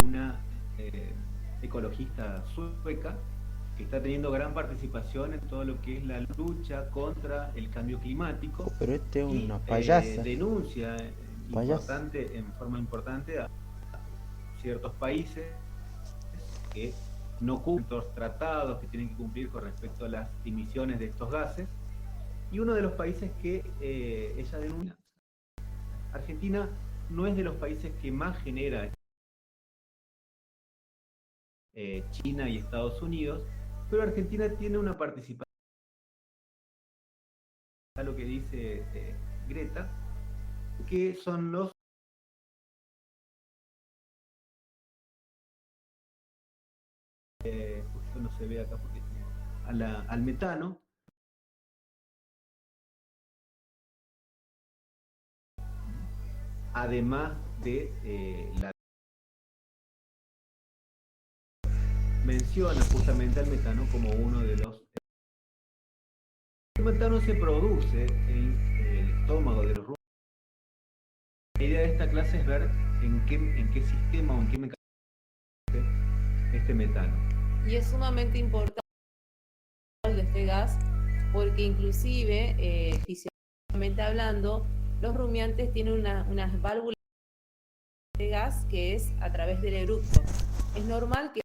una ecologista sueca que está teniendo gran participación en todo lo que es la lucha contra el cambio climático Pero este es y una payasa. denuncia Payasa. en forma importante a ciertos países que no cumplen los tratados que tienen que cumplir con respecto a las emisiones de estos gases. Y uno de los países que ella denuncia, Argentina no es de los países que más genera China y Estados Unidos, pero Argentina tiene una participación, a lo que dice Greta, que son los, justo no se ve acá porque al metano, además de la menciona justamente al metano como uno de los... El metano se produce en el estómago de los rumiantes. La idea de esta clase es ver en qué sistema o en qué mecanismo este metano. Y es sumamente importante de este gas porque inclusive, fisiológicamente hablando, los rumiantes tienen unas válvulas de gas que es a través del eructo. Es normal que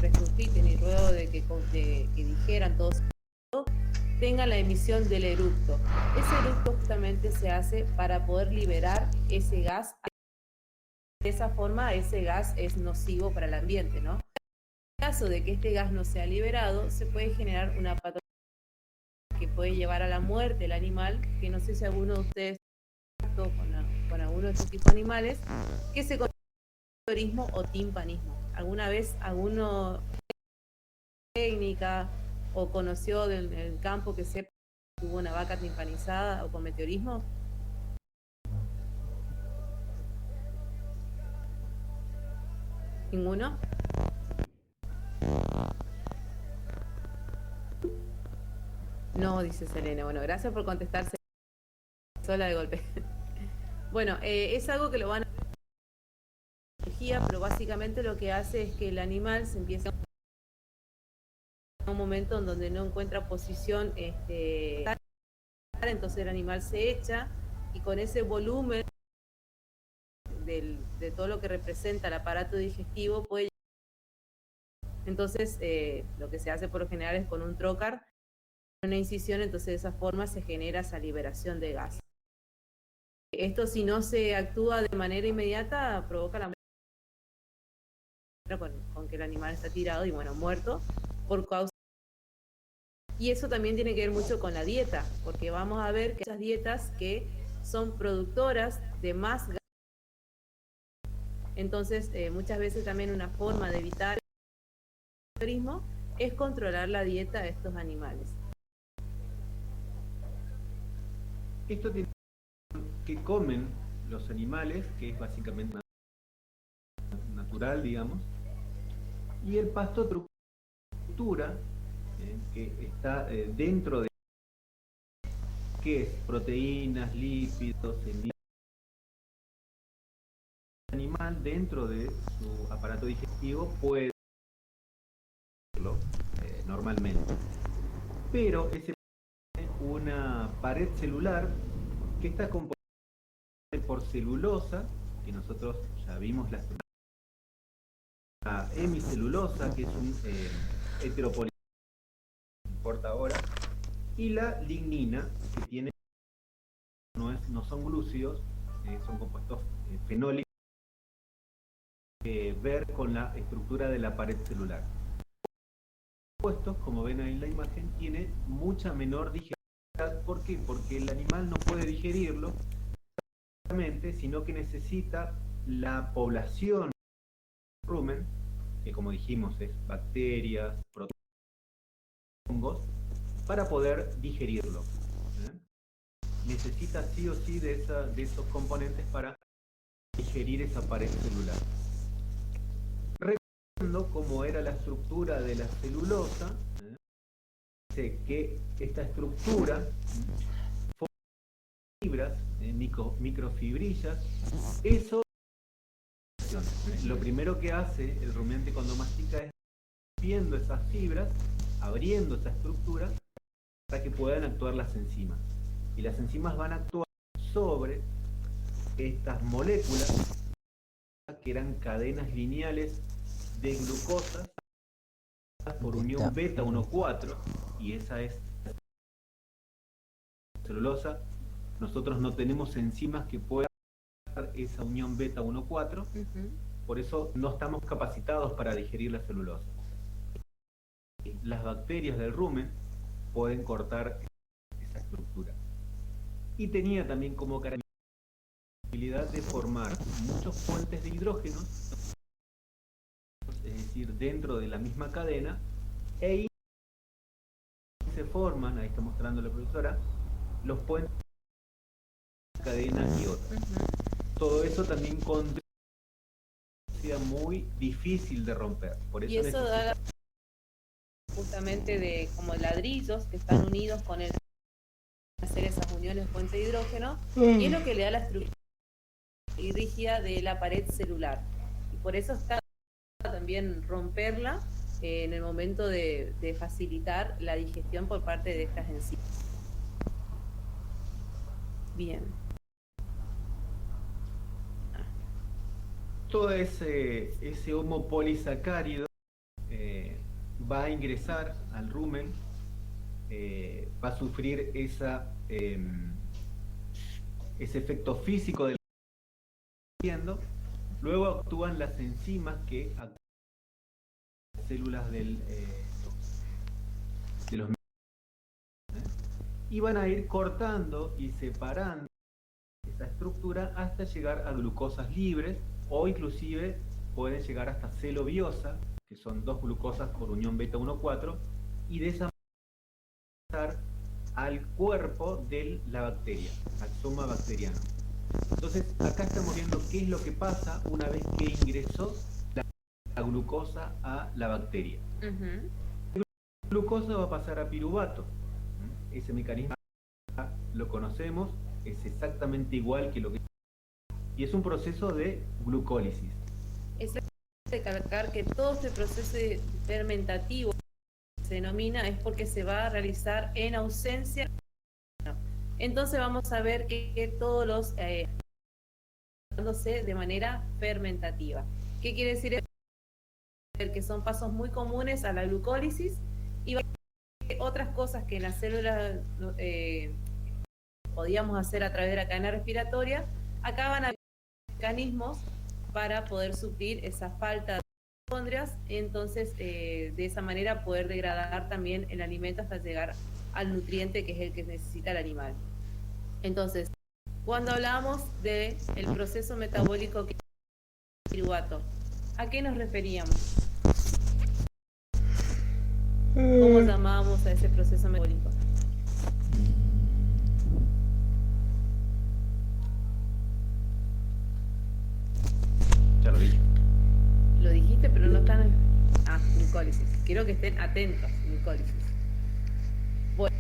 resuciten y luego de que digieran todos tengan la emisión del eructo. Ese eructo justamente se hace para poder liberar ese gas. De esa forma, ese gas es nocivo para el ambiente, ¿no? En caso de que este gas no sea liberado, se puede generar una patología que puede llevar a la muerte del animal, que no sé si alguno de ustedes con alguno de estos tipos de animales, que se conoce como turismo o timpanismo. ¿Alguna vez alguno técnica o conoció del campo que sepa que tuvo una vaca timpanizada o con meteorismo? ¿Ninguno? No, dice Selena. Bueno, gracias por contestarse sola de golpe. Bueno, es algo que lo van a pero básicamente lo que hace es que el animal se empieza a un momento en donde no encuentra posición, entonces el animal se echa y con ese volumen de todo lo que representa el aparato digestivo puede. Entonces lo que se hace por lo general es con un trocar, una incisión, entonces de esa forma se genera esa liberación de gas. Esto, si no se actúa de manera inmediata, provoca la muerte con que el animal está tirado y bueno, muerto por causa. Y eso también tiene que ver mucho con la dieta, porque vamos a ver que esas dietas que son productoras de más gas. Entonces, muchas veces también una forma de evitar el turismo es controlar la dieta de estos animales. Esto tiene que comen los animales, que es básicamente natural, digamos, y el pasto estructura que está dentro de que es proteínas, lípidos, semillas. El animal dentro de su aparato digestivo puede hacerlo normalmente, pero ese tiene una pared celular que está compuesta por celulosa, que nosotros ya vimos la hemicelulosa, que es un heteropolisario, no importa ahora, y la lignina, que tiene no son glúcidos, son compuestos fenólicos, ver con la estructura de la pared celular. Compuestos, como ven ahí en la imagen, tiene mucha menor digestibilidad. ¿Por qué? Porque el animal no puede digerirlo, sino que necesita la población del rumen, que como dijimos es bacterias, protozoos, hongos, para poder digerirlo. Necesita sí o sí de esos componentes para digerir esa pared celular. Recordando cómo era la estructura de la celulosa, dice que esta estructura fibras, microfibrillas, eso reacción. Lo primero que hace el rumiante cuando mastica es rompiendo esas fibras, abriendo esa estructura para que puedan actuar las enzimas. Y las enzimas van a actuar sobre estas moléculas que eran cadenas lineales de glucosas por unión beta 1,4, y esa es celulosa. Nosotros no tenemos enzimas que puedan dar esa unión beta 1,4, por eso no estamos capacitados para digerir la celulosa. Las bacterias del rumen pueden cortar esa estructura. Y tenía también como característica de formar muchos puentes de hidrógeno, es decir, dentro de la misma cadena, e se forman, ahí está mostrando la profesora, los puentes de cadena y otra. Todo eso también sea muy difícil de romper. Por eso y eso da justamente de como ladrillos que están unidos con el hacer esas uniones puente de hidrógeno, y es lo que le da la estructura y rígida de la pared celular. Y por eso está también romperla en el momento de facilitar la digestión por parte de estas enzimas. Bien. Todo ese homo polisacárido va a ingresar al rumen, va a sufrir ese efecto físico del viendo. Luego actúan las enzimas que actúan en las células de los y van a ir cortando y separando esa estructura hasta llegar a glucosas libres, o inclusive pueden llegar hasta celobiosa, que son 2 glucosas por unión beta 1,4, y de esa manera pasar al cuerpo de la bacteria, al soma bacteriano. Entonces acá estamos viendo qué es lo que pasa una vez que ingresó la glucosa a la bacteria. La glucosa va a pasar a piruvato. Ese mecanismo lo conocemos, es exactamente igual que lo que... Y es un proceso de glucólisis. Es recalcar que todo este proceso fermentativo se denomina es porque se va a realizar en ausencia. Entonces vamos a ver que todos los de manera fermentativa. ¿Qué quiere decir? Que son pasos muy comunes a la glucólisis, y otras cosas que en las células podíamos hacer a través de la cadena respiratoria, acá van a haber mecanismos para poder suplir esa falta de mitocondrias, entonces de esa manera poder degradar también el alimento hasta llegar al nutriente que es el que necesita el animal. Entonces, cuando hablamos del proceso metabólico que es el piruvato, ¿a qué nos referíamos? ¿Cómo llamábamos a ese proceso metabólico? Ya lo dije. Lo dijiste, pero no están... glucólisis. Quiero que estén atentos, glucólisis. Bueno,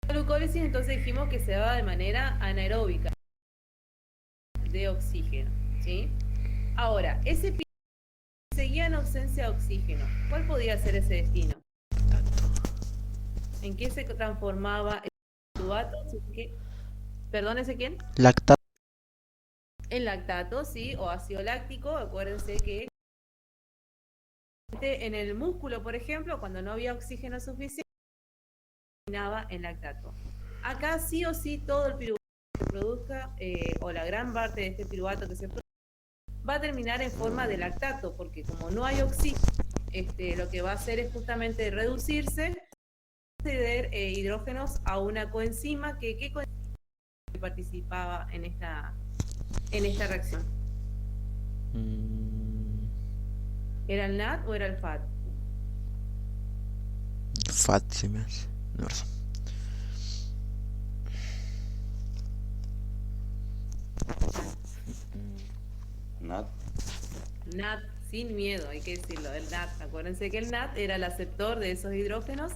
la glucólisis entonces dijimos que se daba de manera anaeróbica, de oxígeno, ¿sí? Ahora, ese piruvato seguía en ausencia de oxígeno. ¿Cuál podía ser ese destino? ¿En qué se transformaba el piruvato? ¿Perdón, Ezequiel? Lactato. En lactato, sí, o ácido láctico. Acuérdense que en el músculo, por ejemplo, cuando no había oxígeno suficiente, terminaba en lactato. Acá sí o sí todo el piruvato que se produzca, o la gran parte de este piruvato que se produce, va a terminar en forma de lactato, porque como no hay oxígeno, lo que va a hacer es justamente reducirse, ceder hidrógenos a una coenzima ¿qué coenzima participaba en esta reacción? ¿Era el NAD o era el FAT? FAT se me hace. No sé. NAD. NAD, sin miedo, hay que decirlo, el NAD. Acuérdense que el NAD era el aceptor de esos hidrógenos,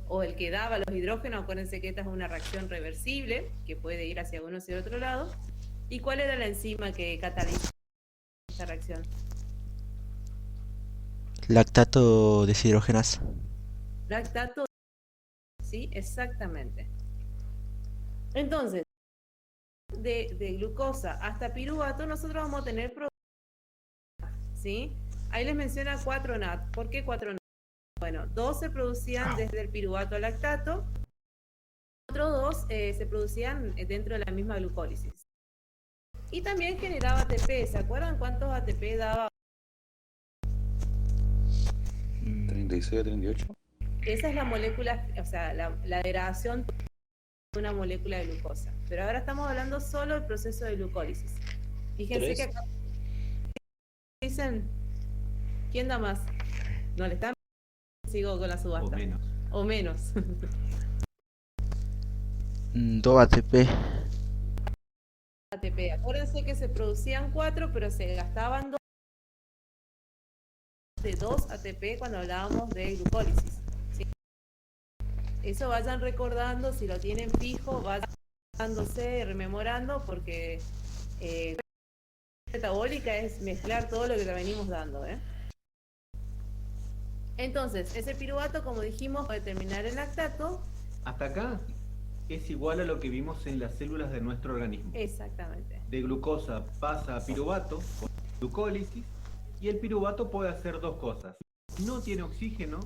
o el que daba los hidrógenos. Acuérdense que esta es una reacción reversible, que puede ir hacia uno o hacia otro lado. ¿Y cuál era la enzima que cataliza esta reacción? Lactato deshidrogenasa. Lactato, ¿sí? Exactamente. Entonces, de glucosa hasta piruvato, nosotros vamos a tener, ¿sí? Ahí les menciona 4 NAT. ¿Por qué 4 NAT? Bueno, 2 se producían desde el piruvato al lactato, otros 2 se producían dentro de la misma glucólisis. Y también generaba ATP. ¿Se acuerdan cuántos ATP daba? 36 a 38. Esa es la molécula, o sea, la degradación de una molécula de glucosa. Pero ahora estamos hablando solo del proceso de glucólisis. Fíjense que acá dicen, ¿quién da más? No le están, sigo con la subasta. O menos. 2 ATP. ATP. Acuérdense que se producían 4, pero se gastaban 2 de 2 ATP cuando hablábamos de glucólisis. ¿Sí? Eso vayan recordando, si lo tienen fijo, vayan rememorando, porque metabólica es mezclar todo lo que te venimos dando, ¿eh? Entonces, ese piruvato, como dijimos, puede terminar en lactato. Hasta acá es igual a lo que vimos en las células de nuestro organismo. Exactamente. De glucosa pasa a piruvato con glucólisis, y el piruvato puede hacer dos cosas. Si no tiene oxígeno,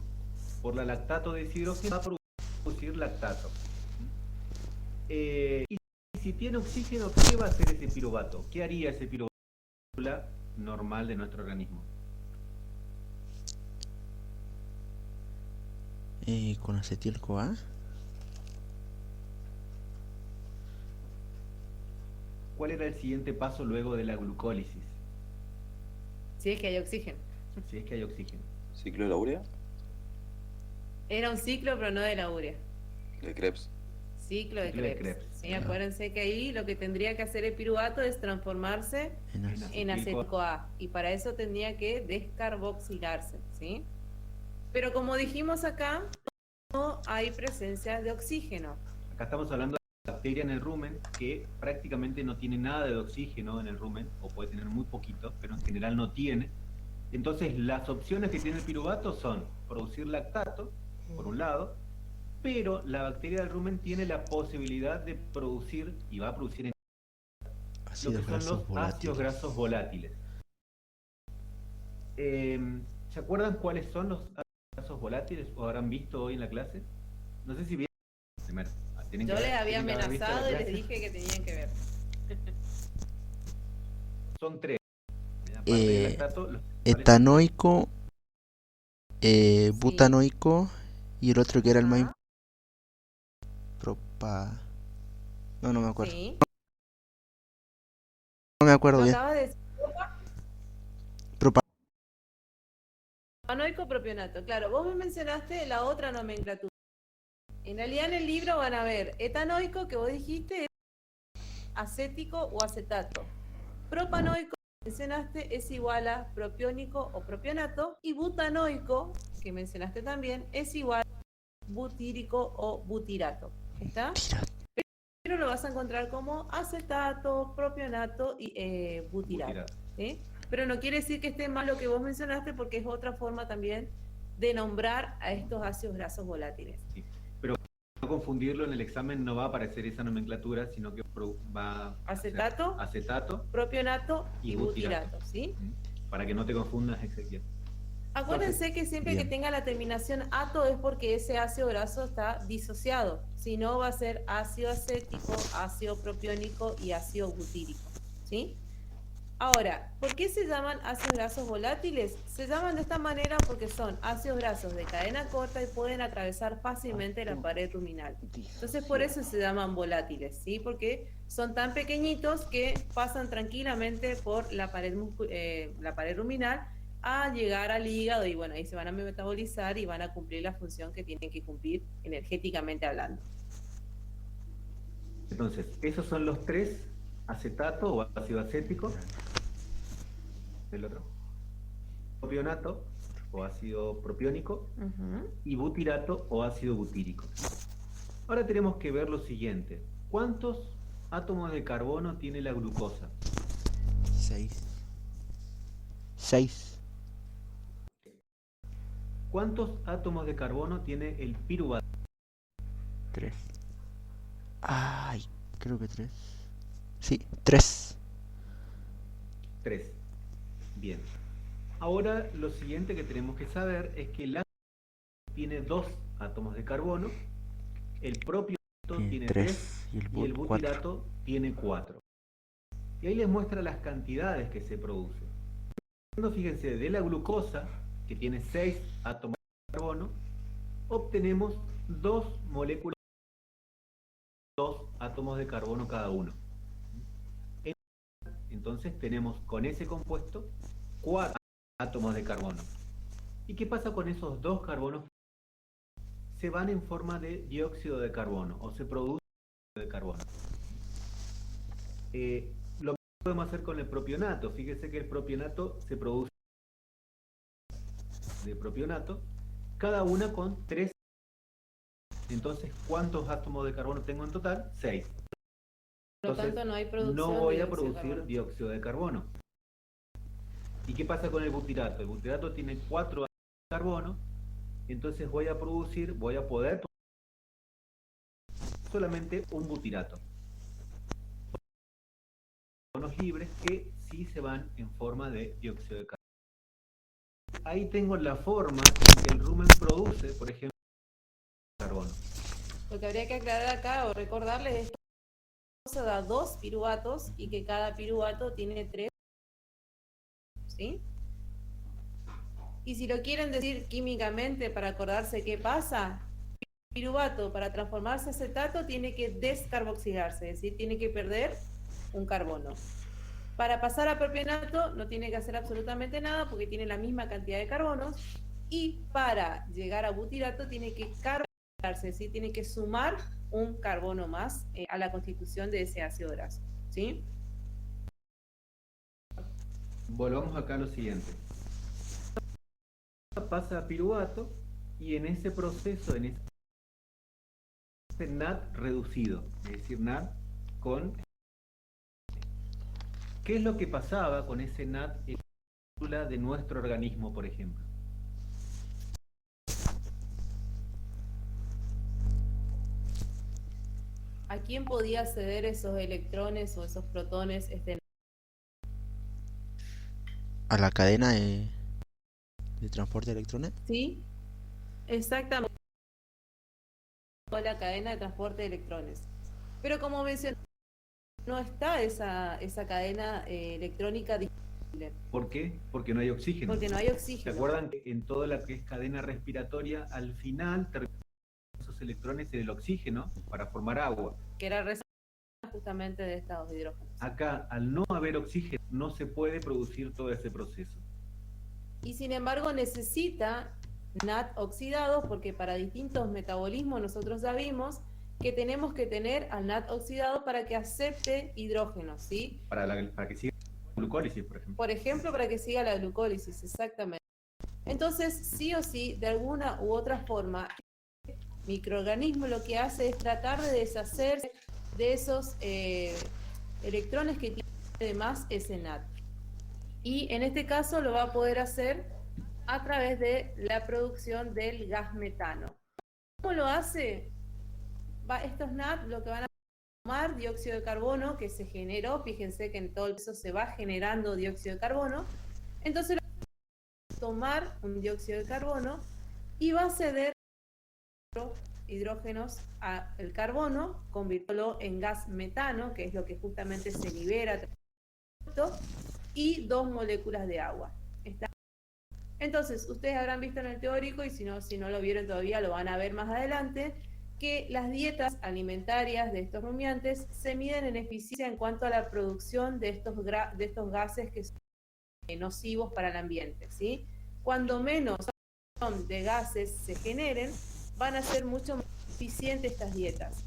por la lactato deshidrogenasa va a producir lactato. Y si tiene oxígeno, ¿qué va a hacer ese piruvato? ¿Qué haría ese piruvato normal de nuestro organismo? Con acetil-CoA. ¿Cuál era el siguiente paso luego de la glucólisis? Si es que hay oxígeno. Si es que hay oxígeno. ¿Ciclo de la urea? Era un ciclo, pero no de la urea. De Krebs. Ciclo de Krebs. Sí, acuérdense que ahí lo que tendría que hacer el piruvato es transformarse en acetil-CoA. Y para eso tendría que descarboxilarse, ¿sí? Pero como dijimos acá, no hay presencia de oxígeno. Acá estamos hablando de bacteria en el rumen que prácticamente no tiene nada de oxígeno en el rumen, o puede tener muy poquito, pero en general no tiene. Entonces las opciones que tiene el piruvato son producir lactato, por un lado, pero la bacteria del rumen tiene la posibilidad de producir, y va a producir en lo que son los ácidos grasos volátiles. ¿Se acuerdan cuáles son los ácidos grasos volátiles o habrán visto hoy en la clase? No sé si bien. Primero, yo les había amenazado y les dije que tenían que ver. Son 3. Etanoico, butanoico y el otro que era el más no me acuerdo. Sí. No me acuerdo bien. Acabas de decir propanoico propionato. Claro, vos me mencionaste la otra nomenclatura. En realidad en el libro van a ver etanoico, que vos dijiste, es acético o acetato. Propanoico, que mencionaste, es igual a propiónico o propionato. Y butanoico, que mencionaste también, es igual a butírico o butirato. ¿Está? Pero lo vas a encontrar como acetato, propionato y butirato. ¿Sí? Pero no quiere decir que esté mal lo que vos mencionaste, porque es otra forma también de nombrar a estos ácidos grasos volátiles. Sí, pero no confundirlo, en el examen no va a aparecer esa nomenclatura, sino que va a acetato, propionato y butirato, ¿sí? Para que no te confundas, Ezequiel. Acuérdense que siempre que tenga la terminación ato es porque ese ácido graso está disociado. Si no, va a ser ácido acético, ácido propiónico y ácido butírico, ¿sí? Ahora, ¿por qué se llaman ácidos grasos volátiles? Se llaman de esta manera porque son ácidos grasos de cadena corta y pueden atravesar fácilmente la pared ruminal. Entonces, por eso se llaman volátiles, ¿sí? Porque son tan pequeñitos que pasan tranquilamente por la pared ruminal a llegar al hígado, y bueno, ahí se van a metabolizar y van a cumplir la función que tienen que cumplir energéticamente hablando. Entonces, esos son los 3: acetato o ácido acético, el otro, propionato o ácido propiónico, y butirato o ácido butírico. Ahora tenemos que ver lo siguiente: ¿cuántos átomos de carbono tiene la glucosa? 6. ¿Cuántos átomos de carbono tiene el piruvato? 3. Ay, creo que 3. Sí, 3. 3. Bien. Ahora lo siguiente que tenemos que saber es que el átomo tiene 2 átomos de carbono, el propio tiene 3 y y el butirato tiene 4. Y ahí les muestra las cantidades que se producen. Fíjense, de la glucosa, que tiene 6 átomos de carbono, obtenemos 2 moléculas, 2 átomos de carbono cada uno. Entonces tenemos con ese compuesto 4 átomos de carbono. ¿Y qué pasa con esos 2 carbonos? Se van en forma de dióxido de carbono o se produce dióxido de carbono. Lo mismo podemos hacer con el propionato. Fíjese que el propionato se produce de propionato, cada una con 3. Entonces, ¿cuántos átomos de carbono tengo en total? 6. Por lo tanto, no hay producción no voy de a dióxido de producir carbono. dióxido de carbono. ¿Y qué pasa con el butirato? El butirato tiene 4 átomos de carbono, entonces voy a poder producir solamente un butirato. Carbonos libres que sí se van en forma de dióxido de carbono. Ahí tengo la forma en que el rumen produce, por ejemplo, carbono. Lo que habría que aclarar acá o recordarles es que se da 2 piruvatos y que cada piruvato tiene 3. ¿Sí? Y si lo quieren decir químicamente para acordarse qué pasa, piruvato para transformarse a acetato tiene que descarboxilarse, es decir, tiene que perder un carbono. Para pasar a propionato no tiene que hacer absolutamente nada porque tiene la misma cantidad de carbonos, y para llegar a butirato tiene que carboxilarse, es decir, tiene que sumar un carbono más a la constitución de ese ácido graso. ¿Sí? Volvamos acá a lo siguiente. Pasa a piruvato y en ese proceso, en ese NAD reducido, es decir, NAD con... ¿Qué es lo que pasaba con ese NAD en la célula de nuestro organismo, por ejemplo? ¿A quién podía ceder esos electrones o esos protones? A la cadena de transporte de electrones. Sí, exactamente. La cadena de transporte de electrones. Pero como mencioné, no está esa cadena electrónica disponible. ¿Por qué? Porque no hay oxígeno. Porque no hay ¿Se oxígeno. acuerdan que en toda la que es cadena respiratoria, al final terminan esos electrones en el oxígeno para formar agua? Que era justamente de estados de hidrógeno. Acá, al no haber oxígeno, no se puede producir todo ese proceso. Y sin embargo necesita NAD oxidados porque para distintos metabolismos nosotros sabemos que tenemos que tener al NAD oxidado para que acepte hidrógeno, ¿sí? Para que siga la glucólisis, por ejemplo. Por ejemplo, para que siga la glucólisis, exactamente. Entonces, sí o sí, de alguna u otra forma, el microorganismo lo que hace es tratar de deshacerse de esos electrones que tiene además ese NAD. Y en este caso lo va a poder hacer a través de la producción del gas metano. ¿Cómo lo hace? Estos NAD lo que van a tomar dióxido de carbono que se generó, fíjense que en todo el proceso se va generando dióxido de carbono, entonces tomar un dióxido de carbono y va a ceder hidrógenos al carbono, convirtiéndolo en gas metano, que es lo que justamente se libera, y 2 moléculas de agua. Entonces, ustedes habrán visto en el teórico, y si no lo vieron todavía, lo van a ver más adelante, que las dietas alimentarias de estos rumiantes se miden en eficiencia en cuanto a la producción de estos gases que son nocivos para el ambiente, ¿sí? Cuando menos de gases se generen, van a ser mucho más eficientes estas dietas.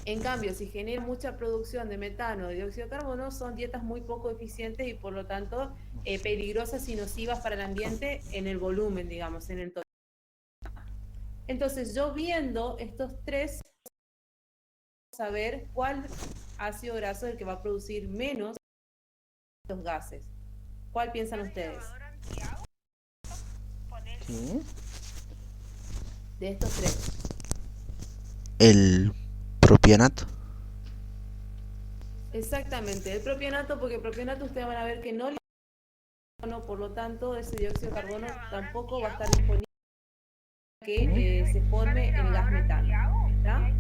En cambio, si generan mucha producción de metano o de dióxido de carbono, son dietas muy poco eficientes y por lo tanto peligrosas y nocivas para el ambiente en el volumen, digamos, en el total. Entonces, yo viendo estos tres, vamos a ver cuál ácido graso es el que va a producir menos de los gases. ¿Cuál piensan ustedes? ¿Qué? de estos tres. El propionato. Exactamente, el propionato, porque el propionato ustedes van a ver que no, por lo tanto ese dióxido de carbono tampoco va a estar disponible para que se forme el gas metano. ¿Está?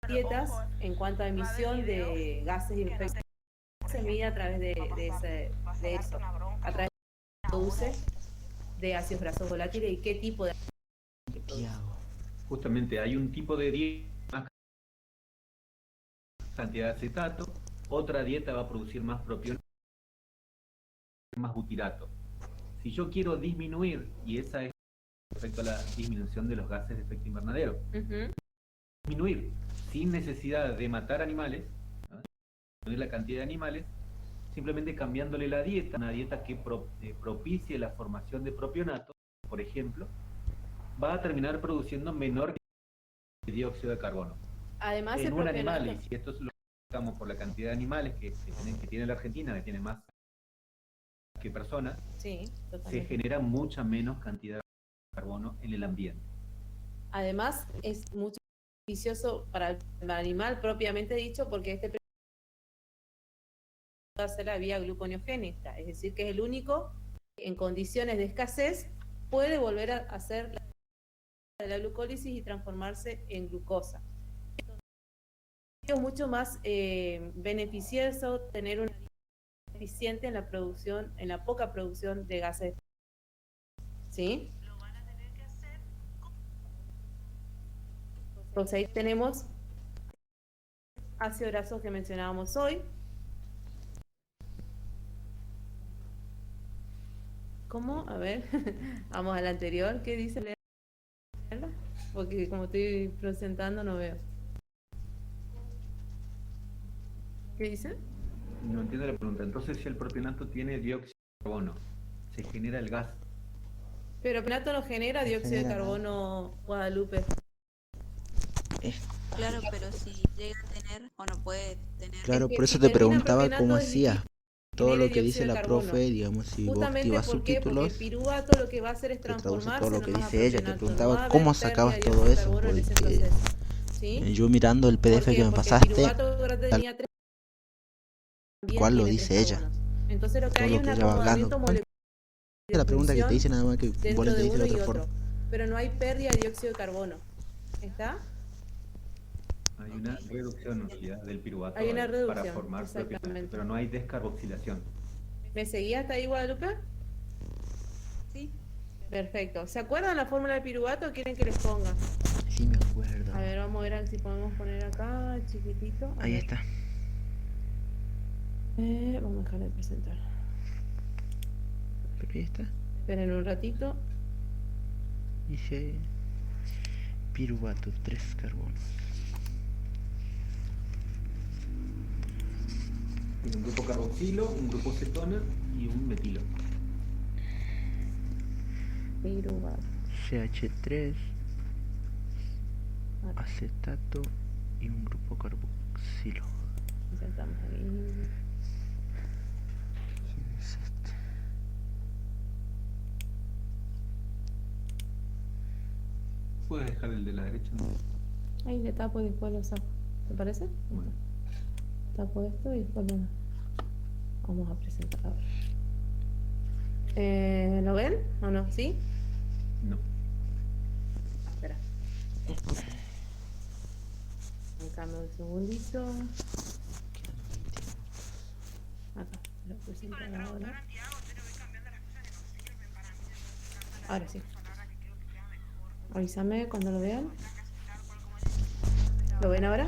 Dietas en cuanto a emisión de gases infectantes se mide a través de eso, a través de que produce de ácidos grasos volátiles y qué tipo de... Justamente hay un tipo de dieta más cantidad de acetato, otra dieta va a producir más propionato, más butirato. Si yo quiero disminuir, y esa es respecto a la disminución de los gases de efecto invernadero, disminuir sin necesidad de matar animales, ¿no? Disminuir la cantidad de animales, simplemente cambiándole la dieta, una dieta que propicie la formación de propionato, por ejemplo, va a terminar produciendo menor dióxido de carbono. Además, en el un propionato... animal, y si esto lo buscamos por la cantidad de animales que tiene la Argentina, que tiene más que personas, Sí, se genera mucha menos cantidad de carbono en el ambiente. Además, es mucho beneficioso para el animal propiamente dicho, porque este puede hacer la vía gluconeogénica, es decir, que es el único que en condiciones de escasez puede volver a hacer la glucólisis y transformarse en glucosa. Es mucho más beneficioso tener una dieta eficiente en la producción, en la poca producción de gases. ¿Sí? Entonces ahí tenemos ácidos grasos que mencionábamos hoy. ¿Cómo? A ver, vamos al anterior. ¿Qué dice? Porque como estoy presentando no veo. ¿Qué dice? No entiendo la pregunta. Entonces, si el propionato tiene dióxido de carbono, se genera el gas. Pero el propionato no genera dióxido de carbono, Guadalupe. Claro, pero si llega a tener o no puede tener. Claro, Es que por eso si te termina preguntaba propionato cómo es hacías. difícil Todo genere lo que dice dióxido de la carbono. profe, digamos, si vos Justamente activas ¿por qué? Porque subtítulos, el piruvato lo que va a hacer es te traduce transformarse todo lo que nomás a dice ella. Te propionato. No preguntaba va a cómo haber pérdida sacabas de todo dióxido de eso, carbono en ese porque proceso. ¿Sí? yo mirando el ¿Por PDF qué? que me Porque el pasaste, piruvato tenía tres, también igual lo tiene dice tres ella. carbonos. Entonces lo que Todo hay lo es que un ella va hablando. acomodamiento molecular Es la pregunta que te hice nada más que vos dentro le de dices uno de y otra otro. forma. Pero no hay pérdida de dióxido de carbono. ¿Está? Hay una reducción en realidad del piruvato Hay una para reducción, formar propionato, exactamente. pero no hay descarboxilación. ¿Me seguía hasta ahí, Guadalupe? Sí. Perfecto. ¿Se acuerdan la fórmula del piruvato o quieren que les ponga? Sí, me acuerdo. A ver, vamos a ver si podemos poner acá, chiquitito. A Ahí ver. está. Vamos a dejar de presentar. Pero ahí está. Esperen un ratito. Dice piruvato, 3 carbonos. Tiene un grupo carboxilo, un grupo cetona y un metilo. Piruvato. CH3, acetato y un grupo carboxilo. Insertamos ahí. ¿Quién es este? Puedes dejar el de la derecha, ¿no? Ahí le tapo y después lo saco. ¿Te parece? Bueno. Tapo esto y después lo vamos a presentar ahora. ¿Lo ven o no? ¿Sí? No. Espera. Dame un segundito. Acá, lo presento ahora. Ahora sí. Avísame cuando lo vean. ¿Lo ven ahora?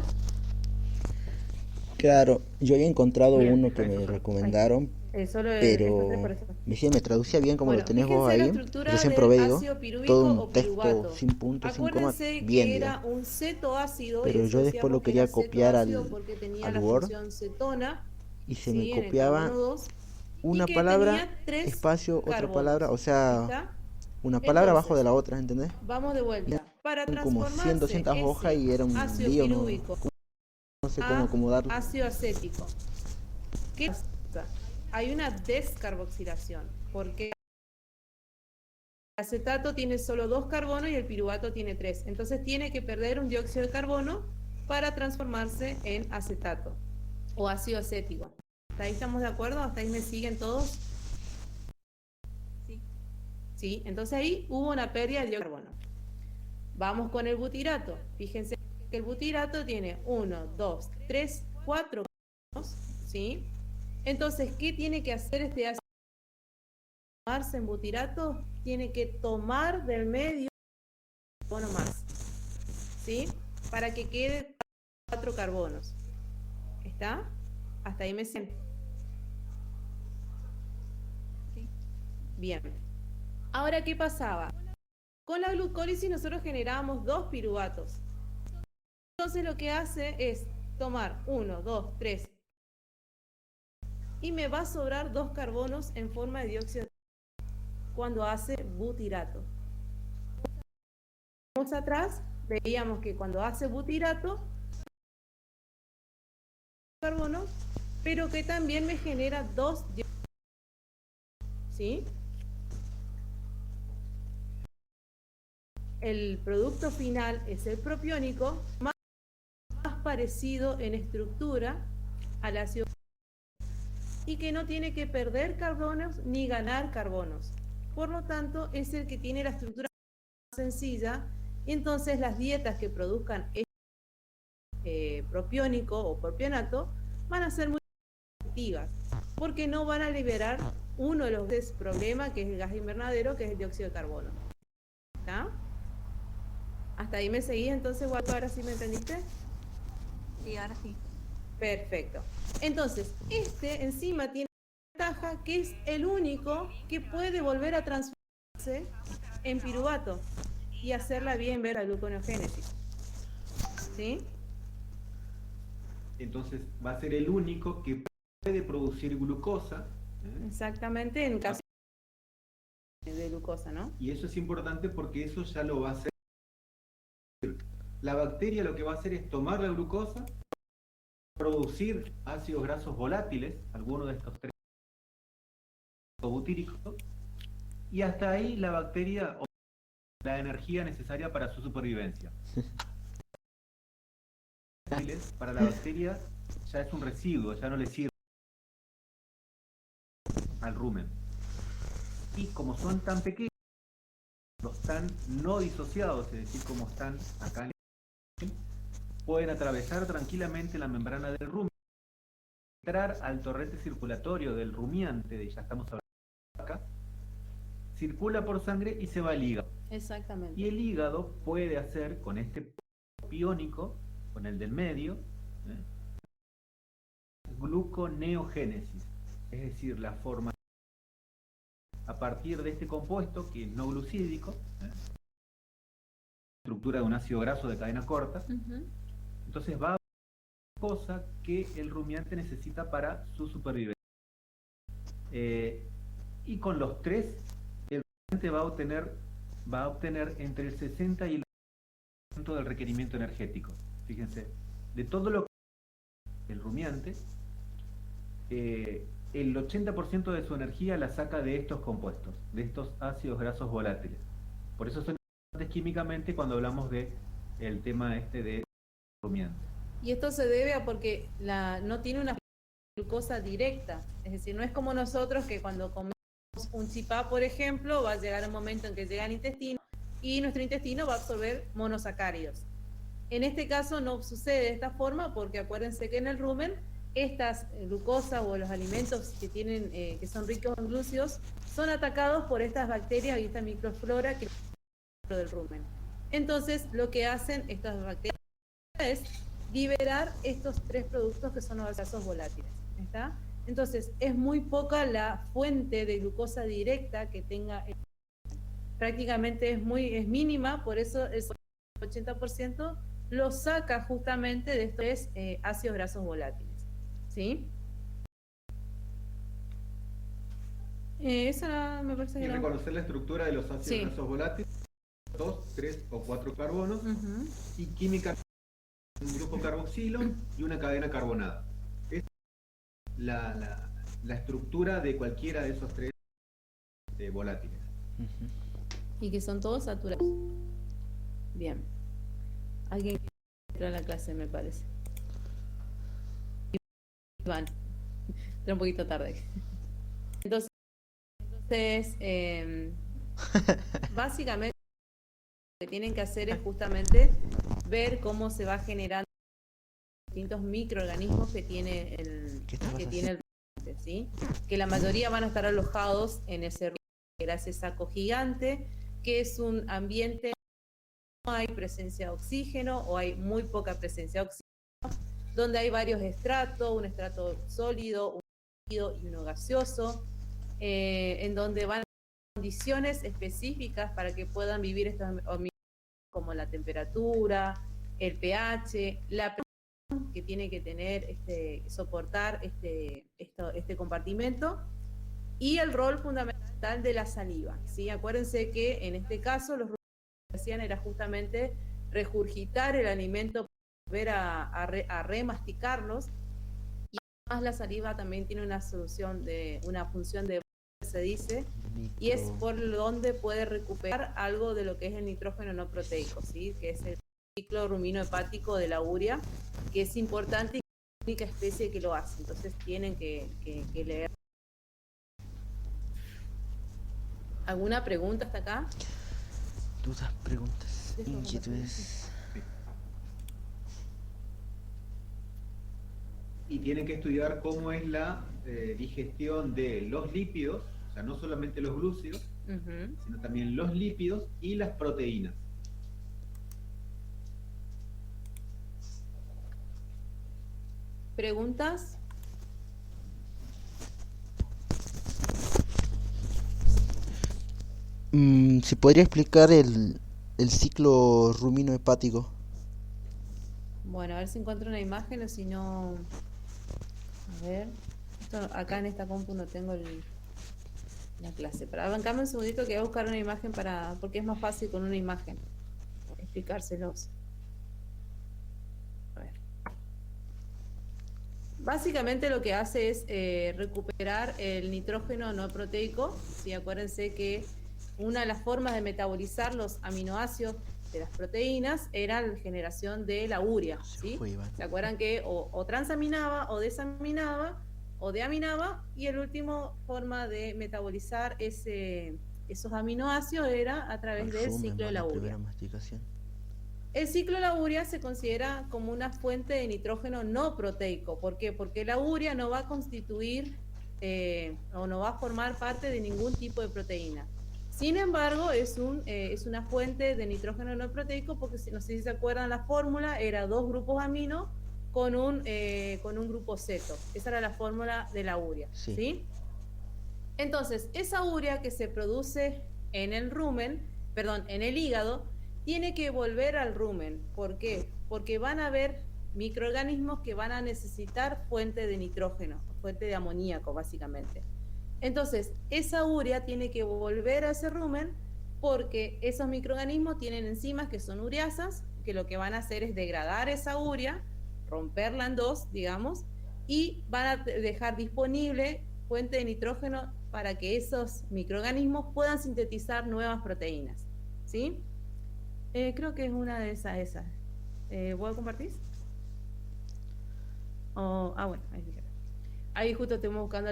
Claro, yo había encontrado Bien. uno que me recomendaron, Solo pero por eso. me traducía bien como Bueno, lo tenés fíjense vos la ahí. estructura Recién del probé, digo, ácido pirúvico todo o un texto piruvato. sin puntos, sin comas, Acuérdense bien, que digo. era un cetoácido, Pero y yo eso después decíamos lo que quería era copiar cetoácido porque tenía al la Word función cetona, y se ¿sí? me En el copiaba carbono 2, una y que palabra, tenía tres espacio, otra carbonos. palabra, o sea, ¿Está? una palabra abajo de Entonces, la otra, ¿entendés? vamos de vuelta. Para Eran como 100, transformarse 200 hojas y era un ácido lío, pirúvico no sé cómo a acomodarlo. ácido acético, ¿qué pasa? Hay una descarboxilación, porque acetato tiene solo 2 carbonos y el piruvato tiene 3. Entonces tiene que perder un dióxido de carbono para transformarse en acetato o ácido acético. ¿Hasta ahí estamos de acuerdo? ¿Hasta ahí me siguen todos? Sí. Sí, entonces ahí hubo una pérdida de dióxido de carbono. Vamos con el butirato. Fíjense que el butirato tiene 1, 2, 3, 4 carbonos, ¿sí? Entonces, ¿qué tiene que hacer este ácido? Tomarse en butirato, tiene que tomar del medio carbono más, ¿sí? Para que quede 4 carbonos. ¿Está? Hasta ahí me siento. Sí. Bien. Ahora, ¿qué pasaba? Con la glucólisis nosotros generábamos 2 piruvatos. Entonces lo que hace es tomar 1, 2, 3 y me va a sobrar 2 carbonos en forma de dióxido de carbono cuando hace butirato. Vamos atrás, veíamos que cuando hace butirato, carbono, pero que también me genera 2 dióxidos de carbono, ¿sí? El producto final es el propiónico, más parecido en estructura al ácido y que no tiene que perder carbonos ni ganar carbonos. Por lo tanto, es el que tiene la estructura más sencilla y entonces las dietas que produzcan propiónico o propionato van a ser muy efectivas porque no van a liberar uno de los problemas que es el gas invernadero, que es el dióxido de carbono. ¿Está? ¿Hasta ahí me seguís entonces, Guapo? ¿Ahora sí me entendiste? Sí, ahora sí. Perfecto. Entonces, este encima tiene una ventaja que es el único que puede volver a transformarse en piruvato y hacerla bien ver la gluconeogénesis. ¿Sí? Entonces va a ser el único que puede producir glucosa. Exactamente, en caso de glucosa, ¿no? Y eso es importante porque eso ya lo va a hacer. La bacteria lo que va a hacer es tomar la glucosa, producir ácidos grasos volátiles, alguno de estos 3 butíricos, y hasta ahí la bacteria obtiene la energía necesaria para su supervivencia. Para la bacteria ya es un residuo, ya no le sirve al rumen. Y como son tan pequeños, están no disociados, es decir, como están acá en el, pueden atravesar tranquilamente la membrana del rumen, entrar al torrente circulatorio del rumiante, ya estamos hablando acá, circula por sangre y se va al hígado. Exactamente. Y el hígado puede hacer con este propiónico, con el del medio, gluconeogénesis, es decir, la forma a partir de este compuesto que es no glucídico, estructura de un ácido graso de cadena corta, entonces va a haber cosa que el rumiante necesita para su supervivencia. Y con los 3, el rumiante va a obtener entre el 60 y el 80% del requerimiento energético. Fíjense, de todo lo que el rumiante, el 80% de su energía la saca de estos compuestos, de estos ácidos grasos volátiles. Por eso son importantes químicamente cuando hablamos de el tema este de rumiante. Y esto se debe a porque no tiene una glucosa directa, es decir, no es como nosotros que cuando comemos un chipá, por ejemplo, va a llegar un momento en que llega al intestino y nuestro intestino va a absorber monosacáridos. En este caso no sucede de esta forma porque acuérdense que en el rumen estas glucosas o los alimentos que tienen que son ricos en glúcidos son atacados por estas bacterias y esta microflora que dentro del rumen. Entonces lo que hacen estas bacterias es liberar estos 3 productos que son los grasos volátiles. ¿Está? Entonces es muy poca la fuente de glucosa directa que tenga, prácticamente es mínima, por eso el 80% lo saca justamente de estos ácidos grasos volátiles. ¿Sí? Esa me parece que Y era... reconocer la estructura de los ácidos grasos volátiles, 2, 3 o 4 carbonos, y químicamente un grupo carboxilo y una cadena carbonada. Es la estructura de cualquiera de esos 3 volátiles. y que son todos saturados. Bien. Alguien que entra a la clase, me parece. Iván. Entré un poquito tarde. Entonces básicamente lo que tienen que hacer es justamente ver cómo se va generando distintos microorganismos que tiene el recipiente, ¿sí? Que la mayoría van a estar alojados en ese saco gigante, que es un ambiente no hay presencia de oxígeno o hay muy poca presencia de oxígeno, donde hay varios estratos, un estrato sólido, un líquido y uno gaseoso, en donde van a haber condiciones específicas para que puedan vivir estos organismos, como la temperatura, el pH, la presión que tiene que tener soportar este compartimento, y el rol fundamental de la saliva, ¿sí? Acuérdense que en este caso los que hacían era justamente regurgitar el alimento, volver a remasticarlos, y además la saliva también tiene una función de se dice, y es por donde puede recuperar algo de lo que es el nitrógeno no proteico, ¿sí? Que es el ciclo ruminohepático de la urea, que es importante y es la única especie que lo hace, entonces tienen que leer. ¿Alguna pregunta hasta acá? Dudas, preguntas, inquietudes. Y tienen que estudiar cómo es la digestión de los lípidos, o sea, no solamente los glúcidos, sino también los lípidos y las proteínas. ¿Preguntas? ¿Se podría explicar el ciclo ruminohepático? Bueno, a ver si encuentro una imagen o si no... A ver... acá en esta compu no tengo la clase. Pero arrancame un segundito que voy a buscar una imagen porque es más fácil con una imagen explicárselos. A ver. Básicamente lo que hace es recuperar el nitrógeno no proteico. ¿Sí? Acuérdense que una de las formas de metabolizar los aminoácidos de las proteínas era la generación de la urea, ¿sí? ¿Se acuerdan que o transaminaba o desaminaba o deaminaba, y la última forma de metabolizar esos aminoácidos era a través del ciclo de la urea? El ciclo de la urea se considera como una fuente de nitrógeno no proteico. ¿Por qué? Porque la urea no va a constituir o no va a formar parte de ningún tipo de proteína. Sin embargo, es una fuente de nitrógeno no proteico porque, no sé si se acuerdan, la fórmula era 2 grupos amino con un grupo ceto. Esa era la fórmula de la urea. Sí. ¿Sí? Entonces, esa urea que se produce en el en el hígado, tiene que volver al rumen. ¿Por qué? Porque van a haber microorganismos que van a necesitar fuente de nitrógeno, fuente de amoníaco, básicamente. Entonces, esa urea tiene que volver a ese rumen porque esos microorganismos tienen enzimas que son ureasas, que lo que van a hacer es degradar esa urea, romperla en dos, digamos, y van a dejar disponible fuente de nitrógeno para que esos microorganismos puedan sintetizar nuevas proteínas, ¿sí? Creo que es una de esas. ¿Puedo compartir? Bueno, ahí fíjate. Ahí justo estamos buscando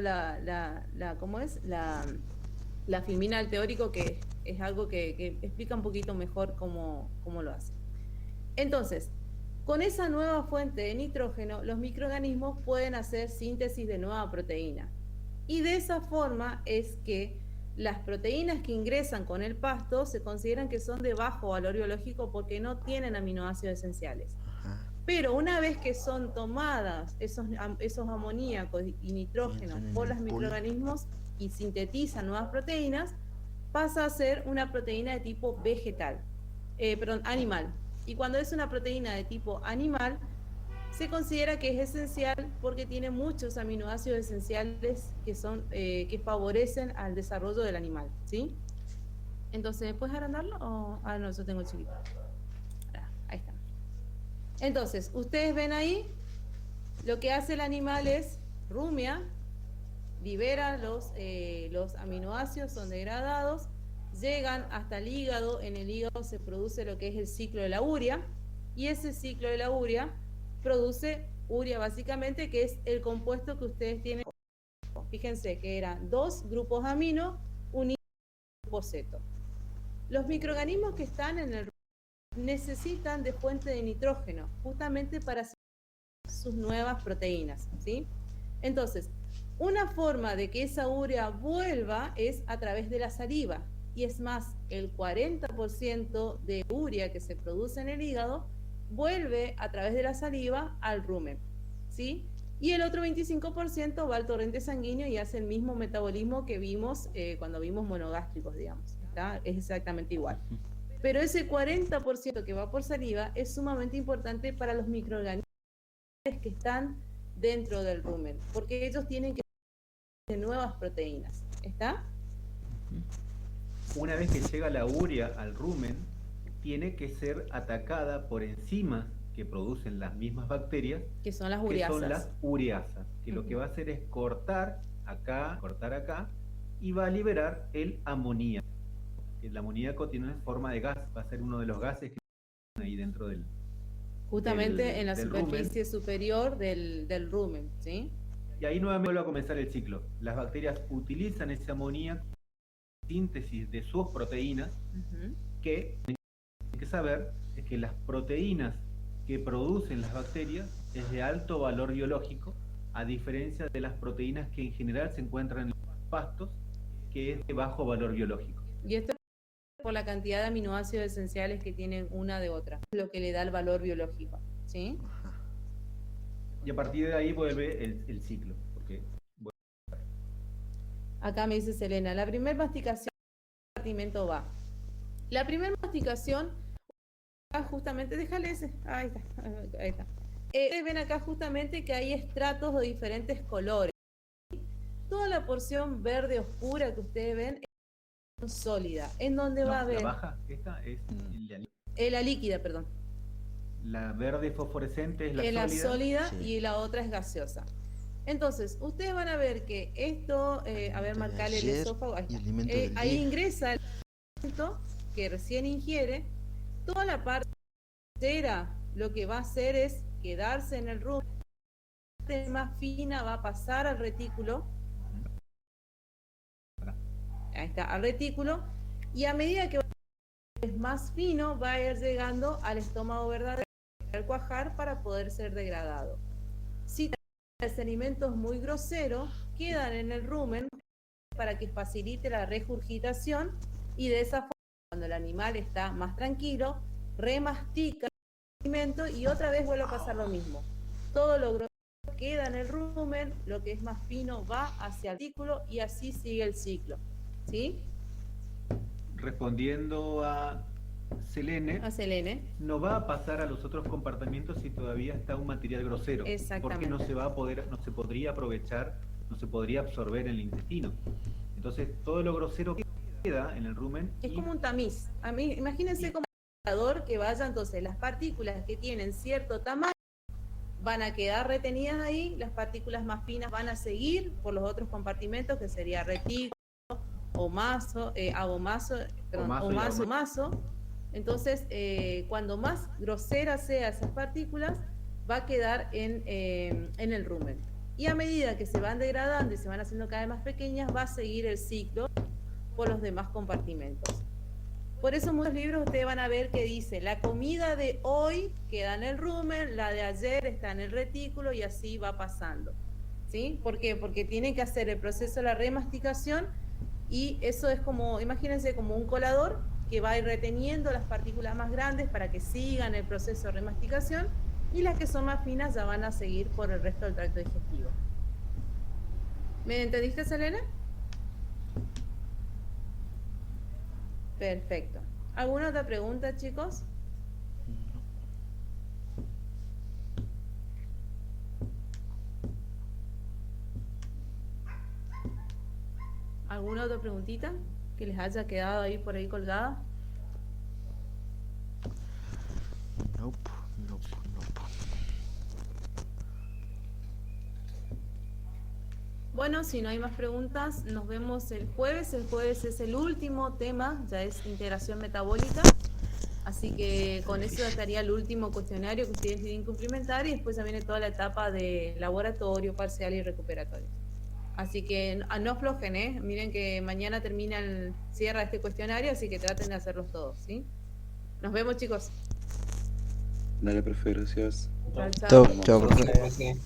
¿cómo es? La filmina del teórico, que es algo que explica un poquito mejor cómo lo hace. Entonces, con esa nueva fuente de nitrógeno, los microorganismos pueden hacer síntesis de nueva proteína. Y de esa forma es que las proteínas que ingresan con el pasto se consideran que son de bajo valor biológico porque no tienen aminoácidos esenciales. Pero una vez que son tomadas esos amoníacos y nitrógenos por los microorganismos y sintetizan nuevas proteínas, pasa a ser una proteína de tipo animal. Y cuando es una proteína de tipo animal, se considera que es esencial porque tiene muchos aminoácidos esenciales que favorecen al desarrollo del animal, ¿sí? Entonces, ¿puedes agrandarlo? No, yo tengo el chiquito. Ahí está. Entonces, ustedes ven ahí, lo que hace el animal es rumia, libera los aminoácidos, son degradados, llegan hasta el hígado. En el hígado se produce lo que es el ciclo de la urea, y ese ciclo de la urea produce urea básicamente, que es el compuesto que ustedes tienen. Fíjense que eran 2 grupos amino unidos a un grupo ceto. Los microorganismos que están en el necesitan de fuente de nitrógeno justamente para hacer sus nuevas proteínas, ¿sí? Entonces, una forma de que esa urea vuelva es a través de la saliva, y es más, el 40% de urea que se produce en el hígado vuelve a través de la saliva al rumen, ¿sí? Y el otro 25% va al torrente sanguíneo y hace el mismo metabolismo que vimos cuando vimos monogástricos, digamos, ¿está? Es exactamente igual. Pero ese 40% que va por saliva es sumamente importante para los microorganismos que están dentro del rumen, porque ellos tienen que hacer nuevas proteínas, ¿está? Una vez que llega la urea al rumen, tiene que ser atacada por enzimas que producen las mismas bacterias, que son las que ureasas. son las ureasas, que lo que va a hacer es cortar acá, y va a liberar el amoníaco. El amoníaco tiene una forma de gas, va a ser uno de los gases que están ahí dentro del... Justamente en la del superficie rumen. superior del rumen, ¿sí? Y ahí nuevamente vuelve a comenzar el ciclo. Las bacterias utilizan ese amoníaco, síntesis de sus proteínas, que hay que saber es que las proteínas que producen las bacterias es de alto valor biológico, a diferencia de las proteínas que en general se encuentran en los pastos, que es de bajo valor biológico. Y esto es por la cantidad de aminoácidos esenciales que tienen una de otra, lo que le da el valor biológico, ¿sí? Y a partir de ahí vuelve el ciclo. Porque Acá me dice Selena, la primera masticación del compartimento va. La primera masticación, justamente, déjale ese, ahí está. Ustedes ven acá justamente que hay estratos de diferentes colores. Toda la porción verde oscura que ustedes ven es sólida, en donde va a haber... La baja, esta es la líquida, perdón. La verde fosforescente es La sólida, sí. y la otra es gaseosa. Entonces, ustedes van a ver que esto, a ver, marcarle el esófago, ahí, ahí ingresa el alimento que recién ingiere. Toda la parte entera lo que va a hacer es quedarse en el rumen. La parte más fina va a pasar al retículo. Ahí está, al retículo. Y a medida que es más fino, va a ir llegando al estómago verdadero, al cuajar, para poder ser degradado. Si los alimentos muy groseros quedan en el rumen para que facilite la regurgitación, y de esa forma, cuando el animal está más tranquilo, remastica el alimento y otra vez vuelve a pasar lo mismo. Todo lo grosero queda en el rumen, lo que es más fino va hacia el retículo, y así sigue el ciclo, ¿sí? Respondiendo a Selene, no va a pasar a los otros compartimientos si todavía está un material grosero, porque no se va a poder, no se podría aprovechar, no se podría absorber en el intestino. Entonces todo lo grosero queda en el rumen. Es como un tamiz. Imagínense como un colador que vaya, entonces las partículas que tienen cierto tamaño van a quedar retenidas ahí, las partículas más finas van a seguir por los otros compartimentos, que sería retículo, omaso, maso. Entonces, cuando más grosera sea esas partículas, va a quedar en el rumen. Y a medida que se van degradando y se van haciendo cada vez más pequeñas, va a seguir el ciclo por los demás compartimentos. Por eso en muchos libros ustedes van a ver que dice, la comida de hoy queda en el rumen, la de ayer está en el retículo, y así va pasando, ¿sí? ¿Por qué? Porque tienen que hacer el proceso de la remasticación, y eso es como, imagínense, como un colador que va a ir reteniendo las partículas más grandes para que sigan el proceso de remasticación, y las que son más finas ya van a seguir por el resto del tracto digestivo. ¿Me entendiste, Selena? Perfecto. ¿Alguna otra pregunta, chicos? ¿Alguna otra preguntita que les haya quedado ahí por ahí colgada? Nope. Bueno, si no hay más preguntas, nos vemos el jueves. El jueves es el último tema, ya es integración metabólica. Así que con eso estaría el último cuestionario que ustedes tienen que cumplimentar y después ya viene toda la etapa de laboratorio, parcial y recuperatorio. Así que no aflojen, ¿eh? Miren que mañana termina el cierre de este cuestionario, así que traten de hacerlos todos, ¿sí? Nos vemos, chicos. Dale, profe, gracias. Chao, chao. Chao, chao, profe. Sí. Chao.